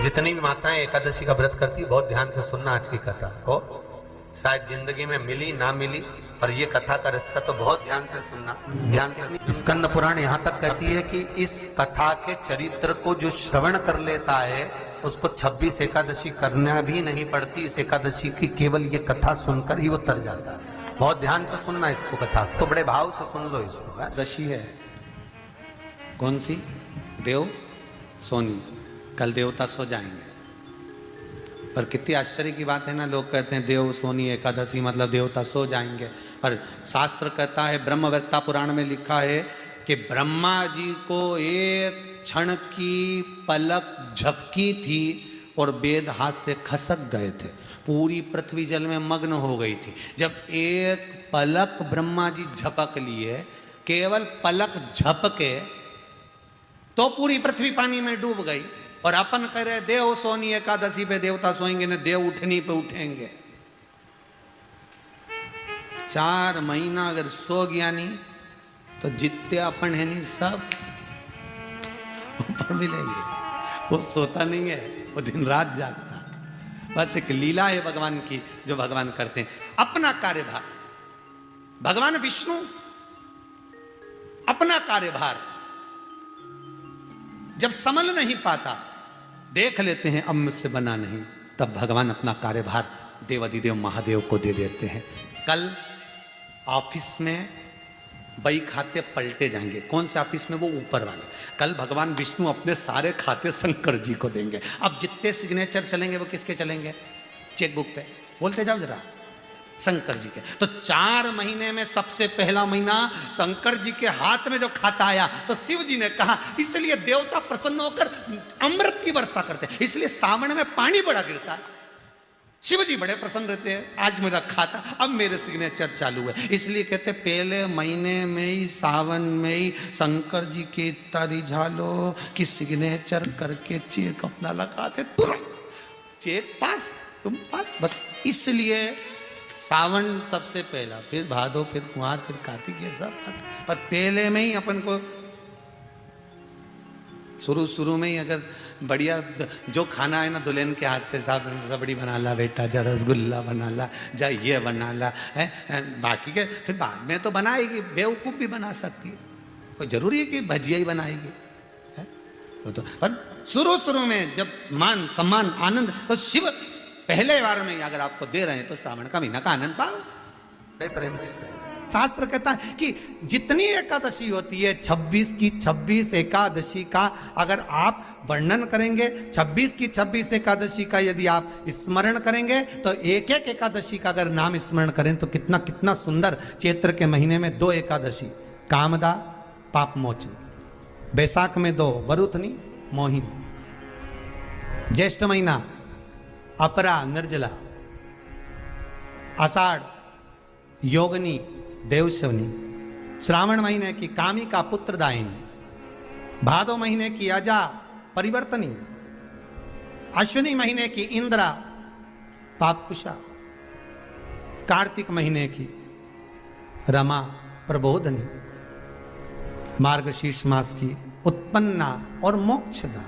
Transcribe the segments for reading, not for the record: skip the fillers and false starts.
जितनी भी माताएं एकादशी का व्रत करती है, बहुत ध्यान से सुनना आज की कथा को। शायद जिंदगी में मिली ना मिली, पर ये कथा का रिश्ता तो बहुत ध्यान से सुनना, ध्यान से। स्कंद पुराण यहाँ तक कहती है कि इस कथा के चरित्र को जो श्रवण कर लेता है उसको 26 एकादशी करना भी नहीं पड़ती। इस एकादशी की केवल ये कथा सुनकर ही वो तर जाता है। बहुत ध्यान से सुनना इसको, कथा तो बड़े भाव से सुन लो इसको। एकादशी है कौन सी? देव सोनी। कल देवता सो जाएंगे। पर कितनी आश्चर्य की बात है ना, लोग कहते हैं देव सोनी एकादशी मतलब देवता सो जाएंगे। पर शास्त्र कहता है, ब्रह्मवेत्ता पुराण में लिखा है कि ब्रह्मा जी को एक क्षण की पलक झपकी थी और वेद हाथ से खसक गए थे। पूरी पृथ्वी जल में मग्न हो गई थी। जब एक पलक ब्रह्मा जी झपक लिए, केवल पलक झपके, तो पूरी पृथ्वी पानी में डूब गई। और अपन कह रहे देव सोनी एकादशी पे देवता सोएंगे न, देव उठनी पे उठेंगे। 4 महीना अगर सो गया नहीं तो जितने अपन है नहीं सब ऊपर मिलेंगे। वो सोता नहीं है, वो दिन रात जागता। बस एक लीला है भगवान की जो भगवान करते हैं। अपना कार्यभार भगवान विष्णु अपना कार्यभार जब समझ नहीं पाता, देख लेते हैं अब मुझसे बना नहीं, तब भगवान अपना कार्यभार देवाधिदेव महादेव को दे देते हैं। कल ऑफिस में बही खाते पलटे जाएंगे। कौन से ऑफिस में? वो ऊपर वाले। कल भगवान विष्णु अपने सारे खाते शंकर जी को देंगे। अब जितने सिग्नेचर चलेंगे वो किसके चलेंगे? चेकबुक पे। बोलते जाओ जरा, शंकर जी के। तो 4 महीने में सबसे पहला महीना शंकर जी के हाथ में जो खाता आया, तो शिव जी ने कहा, इसलिए देवता प्रसन्न होकर अमृत की वर्षा करते हैं। इसलिए सावन में पानी बड़ा गिरता है। शिव जी बड़े प्रसन्न रहते हैं, आज मेरा खाता, अब मेरे सिग्नेचर चालू है। इसलिए कहते पहले महीने में ही, सावन में ही शंकर जी के इतना रिझालो कि सिग्नेचर करके चेक अपना लगाते, तुरंत चेक पास, तुम पास। बस इसलिए सावन सबसे पहला, फिर भादो, फिर कुंवार, फिर कार्तिक, ये सब बात। पर पहले में ही अपन को शुरू में ही अगर बढ़िया जो खाना है ना, दुल्हन के हाथ से, साहब रबड़ी बना ला बेटा, जा रसगुल्ला बना ला, जा ये बना ला है, बाकी के फिर बाद में तो बनाएगी, बेवकूफ़ भी बना सकती है। कोई जरूरी है कि भजिया ही बनाएगी है? वो तो पर शुरू में जब मान सम्मान आनंद, तो शिव पहले बार में अगर आपको दे रहे हैं तो श्रावण का महीना का आनंद पाओ प्रेम से। शास्त्र कहता है कि जितनी एकादशी होती है, 26 की 26 एकादशी का अगर आप वर्णन करेंगे, 26 की 26 एकादशी का यदि आप स्मरण करेंगे, तो एक एक एकादशी का अगर नाम स्मरण करें तो कितना कितना सुंदर। चैत्र के महीने में 2 एकादशी, कामदा पाप मोचन। बैसाख में 2, वरुथनी मोहिनी। ज्येष्ठ महीना अपरा निर्जला। आषाढ़ योगनी देवशवनी। श्रावण महीने की कामिका पुत्रदायिनी। भादो महीने की अजा परिवर्तनी। अश्विनी महीने की इंद्रा पापकुशा। कार्तिक महीने की रमा प्रबोधनी। मार्गशीर्ष मास की उत्पन्ना और मोक्षदा।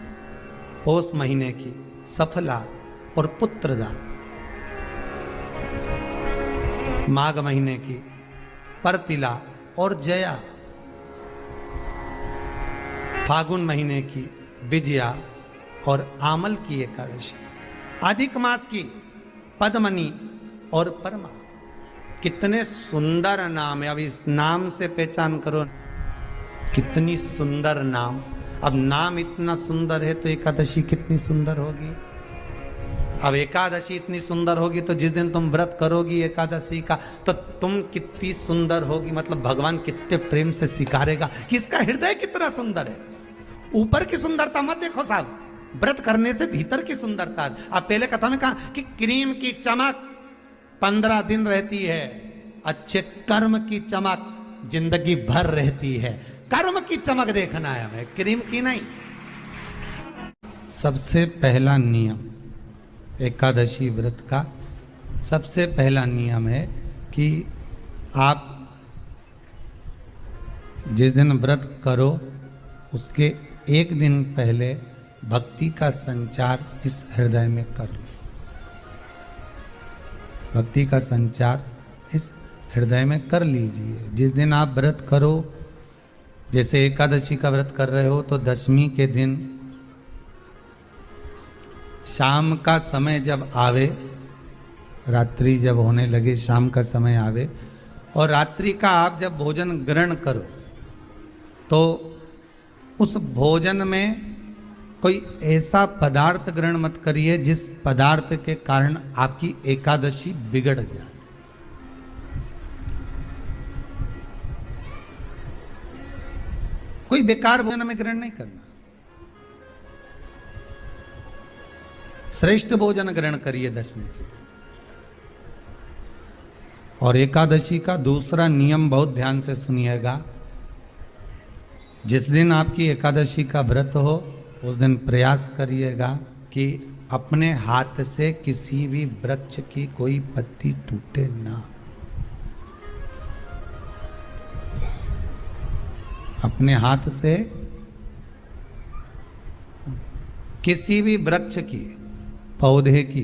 पौष महीने की सफला और पुत्रदा। माघ महीने की परतिला और जया। फागुन महीने की विजया और आमल की एकादशी। अधिक मास की पद्मनी और परमा। कितने सुंदर नाम है। अब इस नाम से पहचान करो कितनी सुंदर नाम। अब नाम इतना सुंदर है तो एकादशी कितनी सुंदर होगी। अब एकादशी इतनी सुंदर होगी तो जिस दिन तुम व्रत करोगी एकादशी का, तो तुम कितनी सुंदर होगी। मतलब भगवान कितने प्रेम से स्वीकारेगा कि इसका हृदय कितना सुंदर है। ऊपर की सुंदरता मत देखो साहब, व्रत करने से भीतर की सुंदरता। अब पहले कथा में कहा कि क्रीम की चमक 15 दिन रहती है, अच्छे कर्म की चमक जिंदगी भर रहती है। कर्म की चमक देखना है हमें, क्रीम की नहीं। सबसे पहला नियम एकादशी व्रत का, सबसे पहला नियम है कि आप जिस दिन व्रत करो उसके एक दिन पहले भक्ति का संचार इस हृदय में कर लो। भक्ति का संचार इस हृदय में कर लीजिए। जिस दिन आप व्रत करो, जैसे एकादशी का व्रत कर रहे हो, तो दशमी के दिन शाम का समय जब आवे, रात्रि जब होने लगे, शाम का समय आवे और रात्रि का आप जब भोजन ग्रहण करो, तो उस भोजन में कोई ऐसा पदार्थ ग्रहण मत करिए जिस पदार्थ के कारण आपकी एकादशी बिगड़ जाए। कोई बेकार भोजन में ग्रहण नहीं करना, श्रेष्ठ भोजन ग्रहण करिए दशमी के। और एकादशी का दूसरा नियम बहुत ध्यान से सुनिएगा। जिस दिन आपकी एकादशी का व्रत हो, उस दिन प्रयास करिएगा कि अपने हाथ से किसी भी वृक्ष की कोई पत्ती टूटे ना। अपने हाथ से किसी भी वृक्ष की, पौधे की,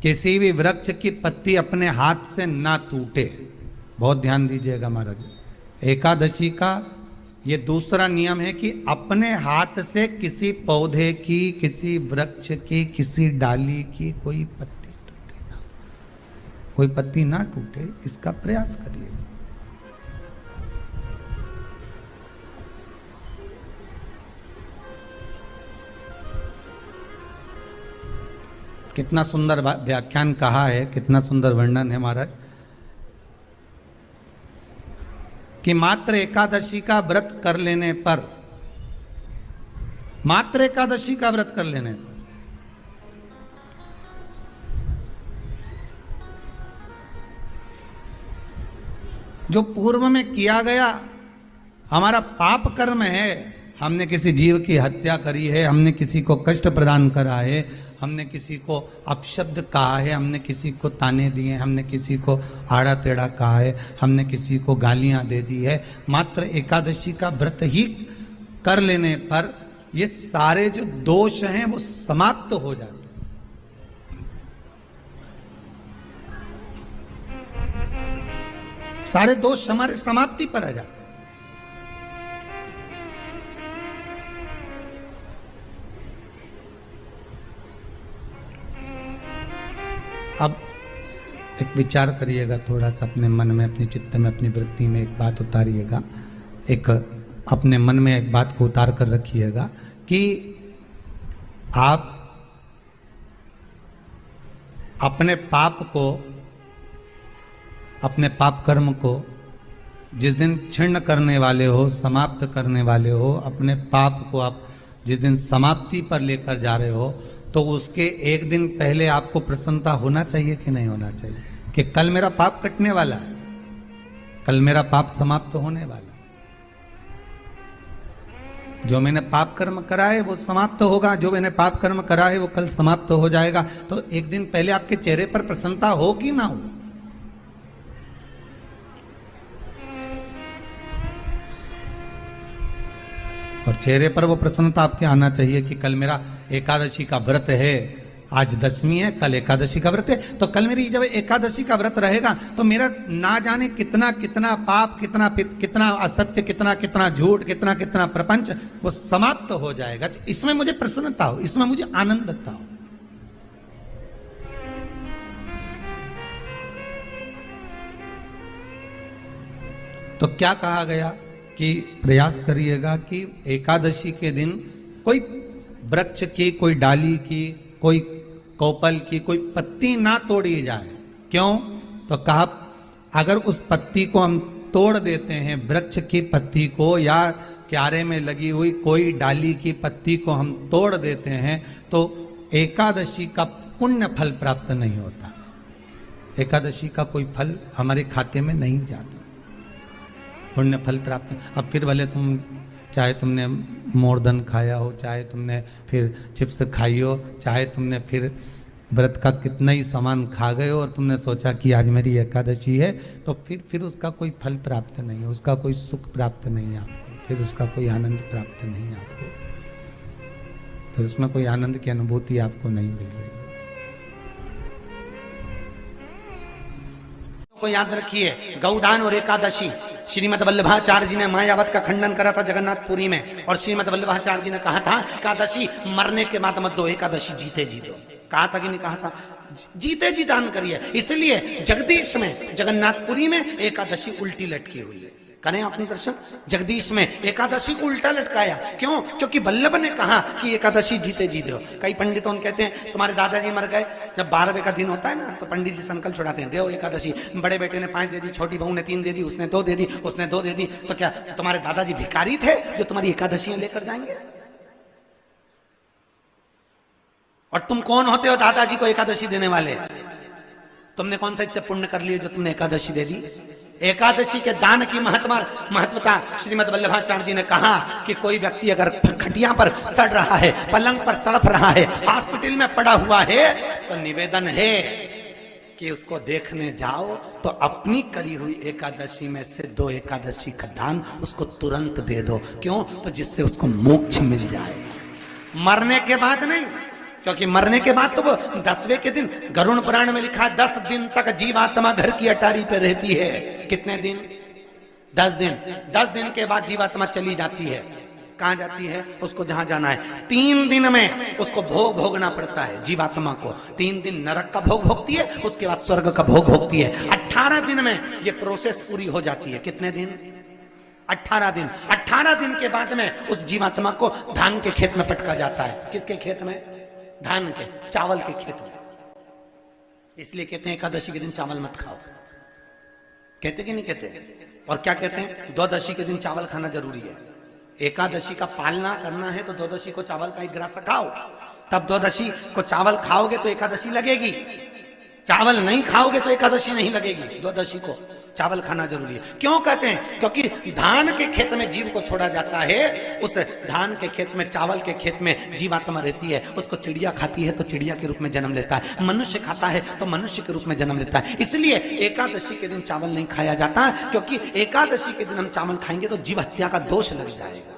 किसी भी वृक्ष की पत्ती अपने हाथ से ना टूटे। बहुत ध्यान दीजिएगा महाराज। एकादशी का ये दूसरा नियम है कि अपने हाथ से किसी पौधे की, किसी वृक्ष की, किसी डाली की कोई पत्ती टूटे ना, कोई पत्ती ना टूटे, इसका प्रयास करिए। कितना सुंदर व्याख्यान कहा है, कितना सुंदर वर्णन है महाराज कि मात्र एकादशी का व्रत कर लेने पर, मात्र एकादशी का व्रत कर लेने पर जो पूर्व में किया गया हमारा पाप कर्म है, हमने किसी जीव की हत्या करी है, हमने किसी को कष्ट प्रदान करा है, हमने किसी को अपशब्द कहा है, हमने किसी को ताने दिए, हमने किसी को आड़ा टेढ़ा कहा है, हमने किसी को गालियां दे दी है, मात्र एकादशी का व्रत ही कर लेने पर ये सारे जो दोष हैं वो समाप्त हो जाते हैं। सारे दोष हमारे समाप्ति पर आ जाते हैं। अब एक विचार करिएगा थोड़ा सा अपने मन में, अपने चित्त में, अपनी वृत्ति में एक बात उतारिएगा। एक अपने मन में एक बात को उतार कर रखिएगा कि आप अपने पाप को, अपने पाप कर्म को जिस दिन क्षीण करने वाले हो, समाप्त करने वाले हो, अपने पाप को आप जिस दिन समाप्ति पर लेकर जा रहे हो, तो उसके एक दिन पहले आपको प्रसन्नता होना चाहिए कि नहीं होना चाहिए कि कल मेरा पाप कटने वाला है, कल मेरा पाप समाप्त होने वाला है। जो मैंने पाप कर्म करा है वो समाप्त होगा, जो मैंने पाप कर्म करा है वो कल समाप्त हो जाएगा। तो एक दिन पहले आपके चेहरे पर प्रसन्नता हो कि ना हो? और चेहरे पर वो प्रसन्नता आपके आना चाहिए कि कल मेरा एकादशी का व्रत है, आज दशमी है, कल एकादशी का व्रत है, तो कल मेरी जब एकादशी का व्रत रहेगा तो मेरा ना जाने कितना कितना पाप, कितना असत्य, कितना झूठ, कितना प्रपंच वो समाप्त हो जाएगा। इसमें मुझे प्रसन्नता हो, इसमें मुझे आनंदता हो। तो क्या कहा गया कि प्रयास करिएगा कि एकादशी के दिन कोई वृक्ष की, कोई डाली की, कोई कोपल की कोई पत्ती ना तोड़ी जाए। क्यों? तो कहा अगर उस पत्ती को हम तोड़ देते हैं, वृक्ष की पत्ती को या क्यारे में लगी हुई कोई डाली की पत्ती को हम तोड़ देते हैं, तो एकादशी का पुण्य फल प्राप्त नहीं होता, एकादशी का कोई फल हमारे खाते में नहीं जाता, पुण्य फल प्राप्त। अब फिर भले तुम चाहे तुमने मोरधन खाया हो, चाहे तुमने फिर चिप्स खाई हो, चाहे तुमने फिर व्रत का कितना ही सामान खा गए हो और तुमने सोचा कि आज मेरी एकादशी है, तो फिर उसका कोई फल प्राप्त नहीं है, उसका कोई सुख प्राप्त नहीं है आपको, फिर उसका कोई आनंद प्राप्त नहीं है आपको। तो उसमें कोई आनंद की अनुभूति आपको नहीं मिल रही। को याद रखिए, गौदान और एकादशी, श्रीमद वल्लभाचार्य जी ने मायावत का खंडन करा था जगन्नाथपुरी में, और श्रीमद वल्लभाचार्य जी ने कहा था एकादशी मरने के बाद मत दो, एकादशी जीते जी दो। कहा था कि नहीं कहा था? जीते जी दान करिए। इसलिए जगदीश में, जगन्नाथपुरी में एकादशी उल्टी लटकी हुई है। करें आपने दर्शन? जगदीश में एकादशी को उल्टा लटकाया, क्यों? क्योंकि वल्लभ ने कहा कि एकादशी जीते जी दो। कई पंडितों कहते हैं तुम्हारे दादाजी मर गए, जब 12वें का दिन होता है ना तो पंडित जी संकल्प छुड़ाते हैं, दो एकादशी। बड़े बेटे ने 5 दे दी, छोटी बहू ने 3 दे दी, उसने 2 दे दी, उसने 2 दे दी, तो क्या तुम्हारे दादाजी भिखारी थे जो तुम्हारी एकादशियां लेकर जाएंगे? और तुम कौन होते हो दादाजी को एकादशी देने वाले? तुमने कौन सा इतने पुण्य कर लिए जो तुमने एकादशी दे दी? एकादशी के दान की महत्वता श्रीमद वल्लभाचार्य जी ने कहा कि कोई व्यक्ति अगर खटिया पर सड़ रहा है, पलंग पर तड़प रहा है, हॉस्पिटल में पड़ा हुआ है, तो निवेदन है कि उसको देखने जाओ तो अपनी करी हुई एकादशी में से 2 एकादशी का दान उसको तुरंत दे दो। क्यों? तो जिससे उसको मोक्ष मिल जाए, मरने के बाद नहीं। क्योंकि मरने के बाद तो वो 10वें के दिन, गरुड़ पुराण में लिखा है 10 दिन तक जीवात्मा घर की अटारी पे रहती है। कितने दिन? 10 दिन। 10 दिन के बाद जीवात्मा चली जाती है। कहां जाती है? उसको जहां जाना है। 3 दिन में उसको भोग भोगना पड़ता है जीवात्मा को। 3 दिन नरक का भोग भोगती है, उसके बाद स्वर्ग का भोग भोगती है। 18 दिन में ये प्रोसेस पूरी हो जाती है। कितने दिन? 18 दिन। 18 दिन के बाद में उस जीवात्मा को धान के खेत में पटका जाता है। किसके खेत में? धान के, चावल के खेत में। इसलिए कहते हैं एकादशी के दिन चावल मत खाओ। कहते कि नहीं कहते? और क्या कहते हैं? द्वादशी के दिन चावल खाना जरूरी है। एकादशी का पालना करना है तो द्वादशी को चावल का 1 ग्रास खाओ, तब द्वादशी को चावल खाओगे तो एकादशी लगेगी। चावल नहीं खाओगे तो एकादशी नहीं लगेगी। द्वादशी को चावल खाना जरूरी है। क्यों कहते हैं? क्योंकि धान के खेत में जीव को छोड़ा जाता है, उस धान के खेत में, चावल के खेत में जीवात्मा रहती है। उसको चिड़िया खाती है तो चिड़िया के रूप में जन्म लेता है, मनुष्य खाता है तो मनुष्य के रूप में जन्म लेता है। इसलिए एकादशी के दिन चावल नहीं खाया जाता, क्योंकि एकादशी के दिन हम चावल खाएंगे तो जीव हत्या का दोष लग जाएगा।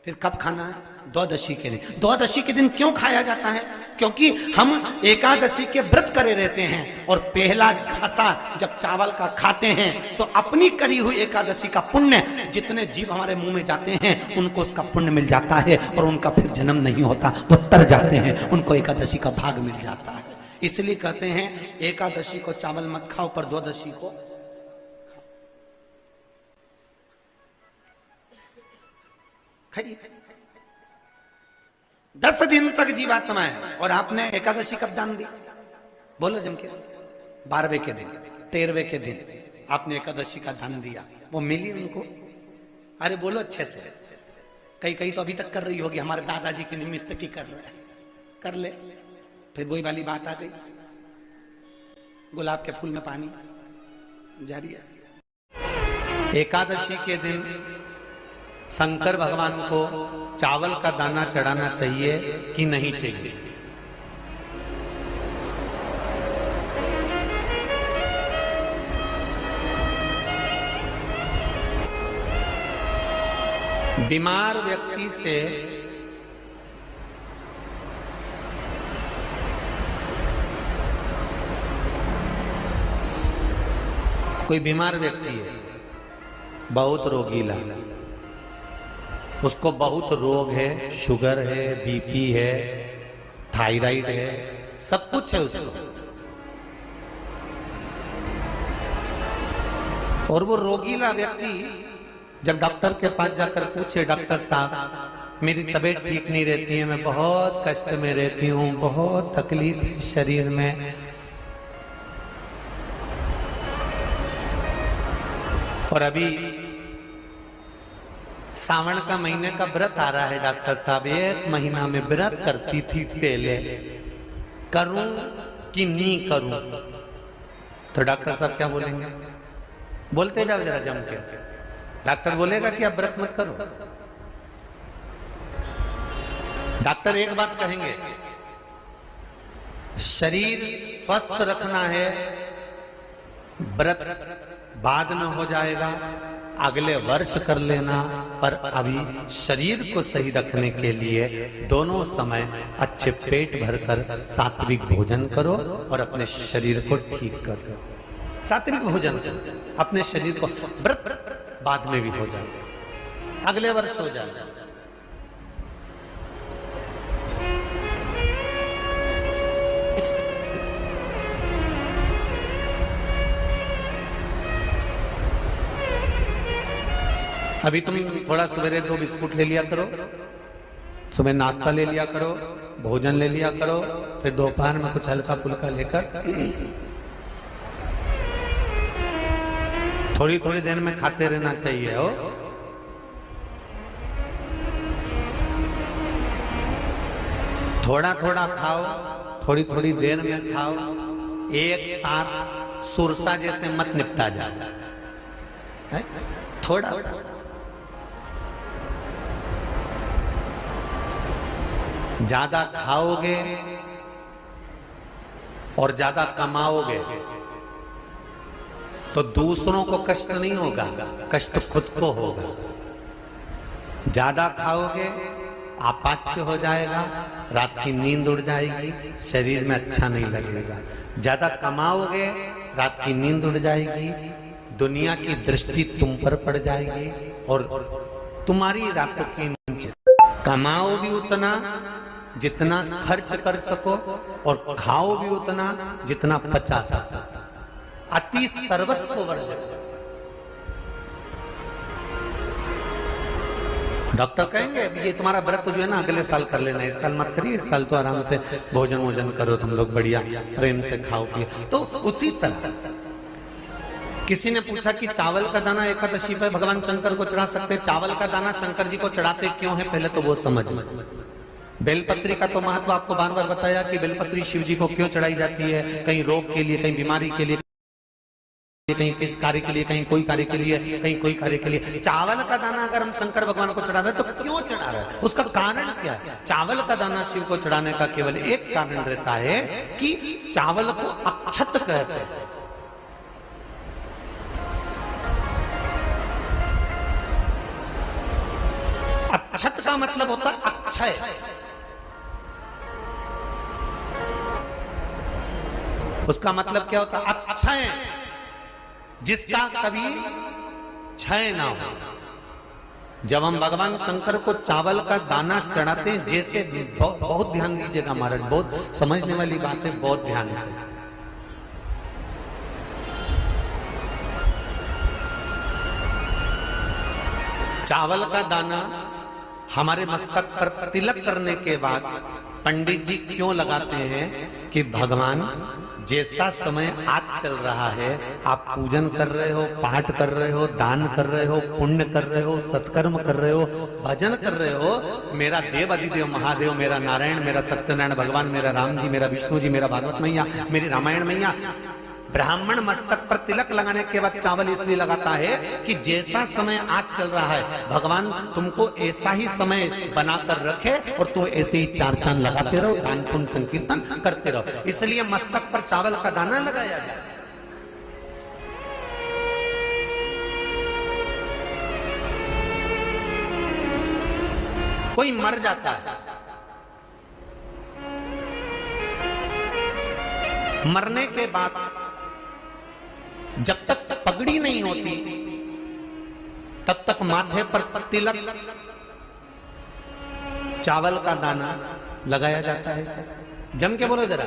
फिर कब खाना है? द्वादशी के दिन। द्वादशी के दिन क्यों खाया जाता है? क्योंकि हम एकादशी के व्रत करे रहते हैं, और पहला घासा जब चावल का खाते हैं तो अपनी करी हुई एकादशी का पुण्य, जितने जीव हमारे मुंह में जाते हैं उनको उसका पुण्य मिल जाता है, और उनका फिर जन्म नहीं होता, वो तर जाते हैं, उनको एकादशी का भाग मिल जाता है। इसलिए कहते हैं एकादशी को चावल मत खाओ, पर द्वादशी को खाइए। 10 दिन तक जीवात्मा है, और आपने एकादशी कब दान दी? बोलो जम के। 12वें के दिन, 13वें के दिन आपने एकादशी का दान दिया, वो मिली उनको? अरे बोलो अच्छे से। कई तो अभी तक कर रही होगी, हमारे दादाजी के निमित्त की कर रहे हैं, कर ले। फिर वही वाली बात आ गई, गुलाब के फूल में पानी जारी है। एकादशी के दिन शंकर भगवान को चावल का दाना चढ़ाना चाहिए कि नहीं चाहिए? बीमार व्यक्ति से कोई बीमार व्यक्ति है, बहुत रोगीला, उसको बहुत रोग है, शुगर है, बीपी है, थायराइड है, सब कुछ है उसको, और वो रोगीला व्यक्ति जब डॉक्टर के पास जाकर पूछे, डॉक्टर साहब मेरी तबीयत ठीक नहीं रहती है, मैं बहुत कष्ट में रहती हूँ, बहुत तकलीफ है शरीर में, और अभी सावन का महीने का व्रत आ रहा है डॉक्टर साहब, 1 महीना में व्रत करती थी पहले, करूं कि नहीं करूं? तो डॉक्टर साहब क्या बोलेंगे? बोलते जाओ जरा जम के। डॉक्टर बोलेगा कि आप व्रत मत करो। डॉक्टर एक बात कहेंगे, शरीर स्वस्थ रखना है, व्रत बाद में हो जाएगा, अगले वर्ष कर लेना, पर अभी शरीर को सही रखने के लिए दोनों समय अच्छे पेट भरकर सात्विक भोजन करो और अपने शरीर को ठीक करो। सात्विक भोजन अपने शरीर को, व्रत बाद में भी हो जाए, अगले वर्ष हो जाए। अभी तुम थोड़ा सवेरे 2 बिस्कुट ले लिया करो, सुबह नाश्ता ले लिया करो, भोजन ले लिया करो, फिर दोपहर में कुछ हल्का फुल्का लेकर थोड़ी थोड़ी देर में खाते रहना चाहिए हो। थोड़ा थोड़ा खाओ, थोड़ी थोड़ी देर में खाओ, एक साथ सुरसा जैसे मत निपटा जाए, थोड़ा ज्यादा खाओगे और ज्यादा कमाओगे तो दूसरों को कष्ट नहीं होगा, कष्ट खुद को होगा। ज्यादा खाओगे आपाच्य हो जाएगा, रात की नींद उड़ जाएगी, शरीर में अच्छा नहीं लगेगा। ज्यादा कमाओगे रात की नींद उड़ जाएगी, दुनिया की दृष्टि तुम पर पड़ जाएगी और तुम्हारी रातों की नींद। कमाओ भी उतना जितना खर्च कर सको और खाओ भी उतना जितना पचा सको। अति सर्वस्व वर्जक। डॉक्टर कहेंगे ये तुम्हारा व्रत जो है ना अगले साल कर लेना, इस साल मत करिए, इस साल तो आराम से भोजन वोजन करो तुम लोग, बढ़िया प्रेम से खाओ पिए। तो उसी तरह किसी ने पूछा कि चावल का दाना एकादशी पर भगवान शंकर को चढ़ा सकते, चावल का दाना शंकर जी को चढ़ाते क्यों है, पहले तो वो समझ। बेलपत्री का तो महत्व आपको बार बार बताया कि बेलपत्री शिव जी को क्यों चढ़ाई जाती है, कहीं रोग के लिए, कहीं बीमारी के लिए, कहीं किस कार्य के लिए, कहीं कोई कार्य के लिए, कहीं कोई कार्य के लिए। चावल का दाना अगर हम शंकर भगवान को चढ़ा रहे हैं तो क्यों चढ़ा रहे हैं, उसका कारण क्या है? चावल का दाना शिव को चढ़ाने का केवल एक कारण रहता है कि चावल को अक्षत कहते हैं। अक्षत का मतलब होता है अक्षय। उसका मतलब क्या होता है? अक्षय, जिसका कभी क्षय ना हो। जब हम भगवान शंकर को चावल का दाना चढ़ाते हैं, जैसे बहुत ध्यान दीजिएगा महाराज, बहुत समझने वाली बात है, बहुत ध्यान से। चावल का दाना हमारे मस्तक पर तिलक करने के बाद पंडित जी क्यों लगाते हैं कि भगवान जैसा समय आज चल रहा है, आप पूजन कर रहे हो, पाठ कर रहे हो, दान कर रहे हो, पुण्य कर रहे हो, सत्कर्म कर रहे हो, भजन कर रहे हो, मेरा देव अधिदेव महादेव, मेरा नारायण, मेरा सत्यनारायण भगवान, मेरा राम जी, मेरा विष्णु जी, मेरा भागवत मैया, मेरी रामायण मैया। ब्राह्मण मस्तक पर तिलक लगाने के बाद चावल इसलिए लगाता है कि जैसा समय आज चल रहा है, भगवान तुमको ऐसा ही समय बनाकर रखे और तुम ऐसे ही चार चांद लगाते रहो, दान पुण्य संकीर्तन करते रहो। इसलिए मस्तक पर चावल का दाना लगाया जाए। कोई मर जाता है, मरने के बाद जब तक पगड़ी नहीं होती तब तक माथे पर तिलक, चावल का दाना लगाया जाता है। जम के बोलो जरा,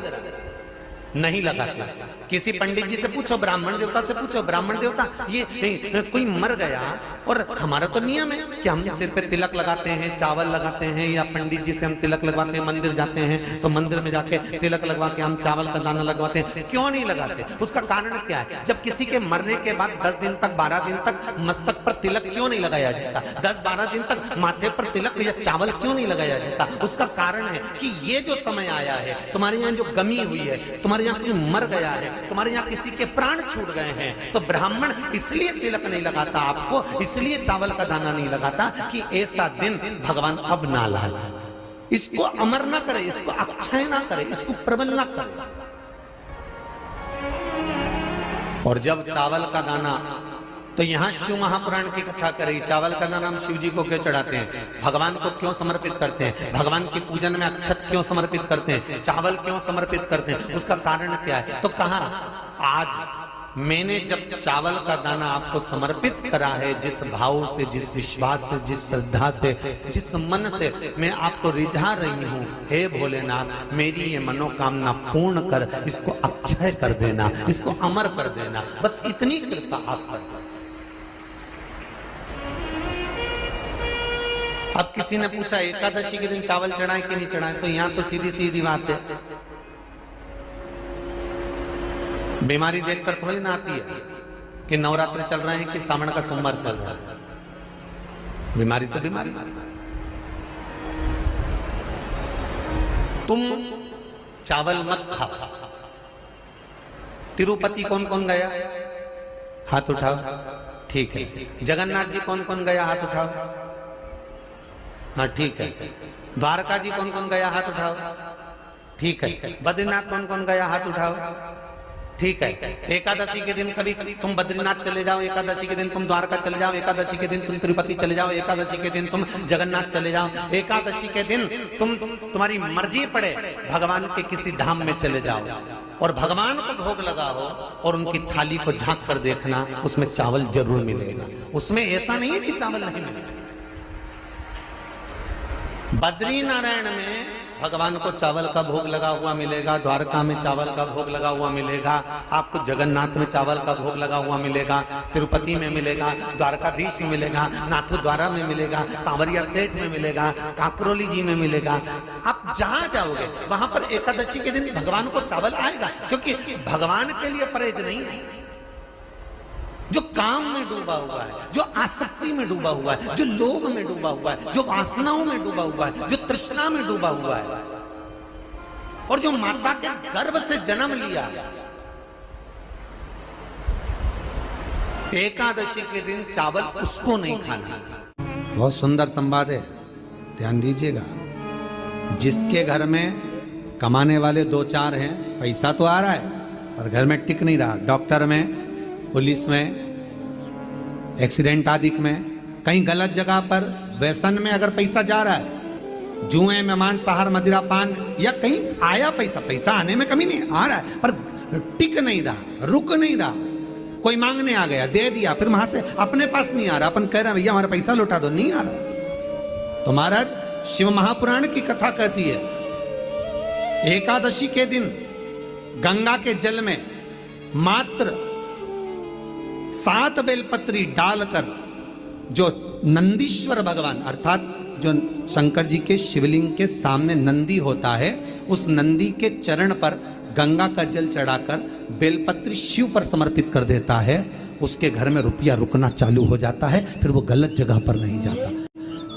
नहीं लगाते। किसी पंडित जी से पूछो, ब्राह्मण देवता से पूछो, ब्राह्मण देवता ये कोई मर गया और हमारा तो नियम है कि हम सिर पे तिलक लगाते हैं, चावल लगाते हैं, या पंडित जी से हम तिलक लगवाते हैं, मंदिर जाते हैं तो मंदिर में जाके तिलक लगवा के हम चावल का दाना लगवाते हैं। क्यों नहीं लगाते? उसका कारण क्या है? जब किसी के मरने के बाद 10 दिन तक, 12 दिन तक मस्तक पर तिलक क्यों नहीं लगाया जाता? 10-12 दिन तक माथे पर तिलक या चावल क्यों नहीं लगाया जाता? उसका कारण है कि ये जो समय आया है, तुम्हारे यहाँ जो गमी हुई है, तुम्हारे यहाँ कोई मर गया है, तुम्हारे यहाँ किसी के प्राण छूट गए हैं, तो ब्राह्मण इसलिए तिलक नहीं लगाता आपको, इसलिए चावल का दाना नहीं लगाता कि ऐसा दिन भगवान अब ना लाए, इसको अमर ना करे, इसको अक्षय ना करे, इसको प्रबल ना करे। और जब चावल का दाना तो यहाँ शिव महापुराण की कथा करी। चावल का नाम शिव जी को क्यों चढ़ाते हैं, भगवान को क्यों समर्पित करते हैं, भगवान की पूजन में अक्षत क्यों समर्पित करते हैं, चावल क्यों समर्पित करते हैं, उसका कारण क्या है। तो कहा आज मैंने जब चावल का दाना आपको समर्पित करा है, जिस भाव से, जिस विश्वास से, जिस श्रद्धा से, जिस मन से मैं आपको रिझा रही हूं, हे भोलेनाथ मेरी ये मनोकामना पूर्ण कर, इसको अक्षय कर देना, इसको अमर कर देना, बस इतनी कृपा आप कर। अब किसी ने पूछा एकादशी के दिन चावल चढ़ाए कि नहीं चढ़ाए, तो यहां तो सीधी सीधी बात है, बीमारी देखकर थोड़ी ना आती है कि नवरात्र चल रहे हैं कि सावन का सोमवार चल रहा है। बीमारी तो बीमारी। तुम चावल मत खाओ। तिरुपति कौन कौन गया, हाथ उठाओ। ठीक है। जगन्नाथ जी कौन कौन गया, हाथ उठाओ। हाँ ठीक है। द्वारका जी कौन कौन गया, हाथ उठाओ। ठीक है। बद्रीनाथ कौन कौन गया, हाथ उठाओ। ठीक है। एकादशी के दिन कभी तुम बद्रीनाथ चले जाओ, एकादशी के दिन तुम द्वारका चले जाओ, एकादशी के दिन तुम तिरुपति चले जाओ, एकादशी के दिन तुम जगन्नाथ चले जाओ, एकादशी के दिन तुम्हारी मर्जी पड़े भगवान के किसी धाम में चले जाओ और भगवान को भोग लगाओ और उनकी थाली को झांक कर देखना, उसमें चावल जरूर मिलेगा। उसमें ऐसा नहीं है कि चावल नहीं मिलेगा। बद्री नारायण में भगवान को चावल का भोग लगा हुआ मिलेगा, द्वारका में चावल का भोग लगा हुआ मिलेगा, आपको जगन्नाथ में चावल का भोग लगा हुआ मिलेगा, तिरुपति में मिलेगा, द्वारकाधीश में मिलेगा, नाथद्वारा में मिलेगा, सांवरिया सेठ में मिलेगा, काकरोली जी में मिलेगा। आप जहां जाओगे वहां पर एकादशी के दिन भगवान को चावल आएगा, क्योंकि भगवान के लिए परहेज नहीं है। जो काम में डूबा हुआ है, जो आसक्ति में डूबा हुआ है, जो लोभ में डूबा हुआ है, जो वासनाओं में डूबा हुआ है, जो तृष्णा में डूबा हुआ है और जो माता के गर्भ से जन्म लिया, एकादशी के दिन चावल उसको नहीं खाना। बहुत सुंदर संवाद है, ध्यान दीजिएगा। जिसके घर में कमाने वाले दो चार हैं, पैसा तो आ रहा है पर घर में टिक नहीं रहा, डॉक्टर में, पुलिस में, एक्सीडेंट आदि में, कहीं गलत जगह पर व्यसन में अगर पैसा जा रहा है, जुए में, मांसाहार, मदिरा पान, या कहीं आया पैसा आने में कमी नहीं, आ रहा है पर टिक नहीं रहा, रुक नहीं रहा। कोई मांगने आ गया, दे दिया, फिर वहां से अपने पास नहीं आ रहा, अपन कह रहे भैया हमारा पैसा लौटा दो, नहीं आ रहा। तो महाराज शिव महापुराण की कथा कहती है, एकादशी के दिन गंगा के जल में मात्र 7 बेलपत्री डालकर जो नंदीश्वर भगवान अर्थात जो शंकर जी के शिवलिंग के सामने नंदी होता है, उस नंदी के चरण पर गंगा का जल चढ़ाकर बेलपत्री शिव पर समर्पित कर देता है, उसके घर में रुपया रुकना चालू हो जाता है, फिर वो गलत जगह पर नहीं जाता,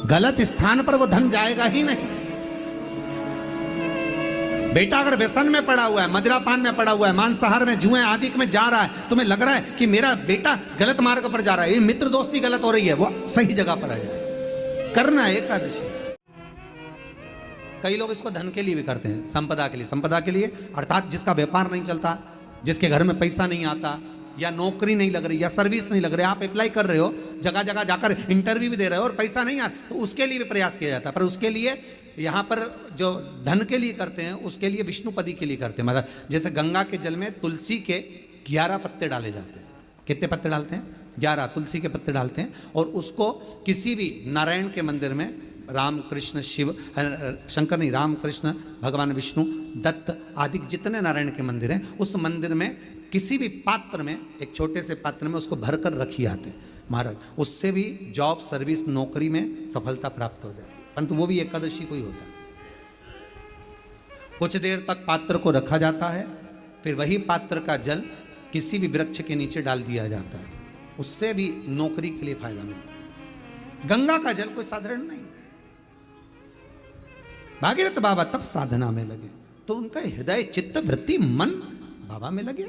गलत स्थान पर वो धन जाएगा ही नहीं। बेटा अगर व्यसन में पड़ा हुआ है, मदिरा पान में पड़ा हुआ है, मांसाहार में, जुए आदि में जा रहा है, तुम्हें लग रहा है कि मेरा बेटा गलत मार्ग पर जा रहा है, ये मित्र दोस्ती गलत हो रही है, वो सही जगह पर आ जाए। करना है एकादशी। कई लोग इसको धन के लिए भी करते हैं, संपदा के लिए। संपदा के लिए अर्थात जिसका व्यापार नहीं चलता, जिसके घर में पैसा नहीं आता, या नौकरी नहीं लग रही, या सर्विस नहीं लग रही, आप अप्लाई कर रहे हो, जगह जगह जाकर इंटरव्यू भी दे रहे हो और पैसा नहीं आता, तो उसके लिए भी प्रयास किया जाता है। पर उसके लिए यहाँ पर जो धन के लिए करते हैं, उसके लिए विष्णुपदी के लिए करते हैं। मतलब जैसे गंगा के जल में तुलसी के 11 पत्ते डाले जाते हैं। कितने पत्ते डालते हैं? 11 तुलसी के पत्ते डालते हैं और उसको किसी भी नारायण के मंदिर में, राम कृष्ण शिव, शंकर नहीं, राम कृष्ण भगवान विष्णु, दत्त आदि जितने नारायण के मंदिर हैं, उस मंदिर में किसी भी पात्र में, एक छोटे से पात्र में उसको भरकर रखी आते हैं महाराज। उससे भी जॉब, सर्विस, नौकरी में सफलता प्राप्त हो जाती है, परंतु वो भी एकादशी को ही होता है। कुछ देर तक पात्र को रखा जाता है, फिर वही पात्र का जल किसी भी वृक्ष के नीचे डाल दिया जाता है, उससे भी नौकरी के लिए फायदा मिलता है। गंगा का जल कोई साधारण नहीं। भागीरथ बाबा तब साधना में लगे तो उनका हृदय, चित्त, वृत्ति, मन बाबा में लगे।